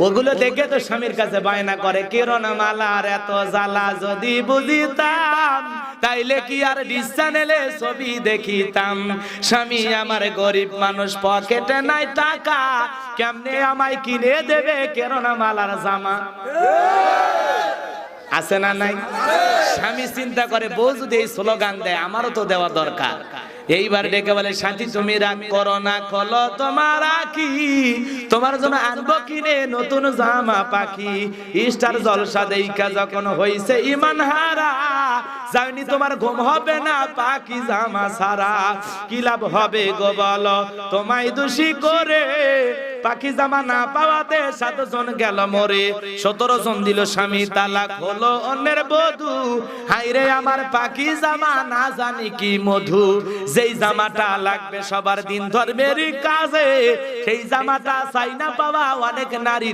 ওগুলো দেখে তো স্বামীর কাছে বায়না করে, কিরণমালার এত জ্বালা যদি বুঝিতাম তাইলে কি আর ডিশ চ্যানেলে ছবি দেখিতাম। স্বামী আমার গরিব মানুষ, পকেটে নাই টাকা, কেমনে আমায় কিনে দেবে কিরণমালার জামা? আছে না নাই? স্বামী চিন্তা করে বউ যদি এই স্লোগান দেয় আমারও তো দেওয়া দরকার। এইবার ডেকে বলে, সাথী তুমি রাগ করো না, খোলো তোমার আঁখি, তোমার জন্য আনবো কিনে নতুন জামা পাখি। স্টার জলসা দেইখা যখন হইছে ইমান হারা, জানি তোমার ঘুম হবে না পাখি জামা সারা। কি লাভ হবে গো বলো তোমায় দোষী করে, পাখি জামা না পাওয়াতে 7 জন গেল মরে। 17 জন দিল স্বামী তালাক, হলো অন্যের বধূ। হাইরে আমার পাখি জামা না জানি কি মধু। যেই জামাটা লাগবে সবার দিন ধর্মের কাজে, সেই জামাটা চাই না পাওয়া অনেক নারী।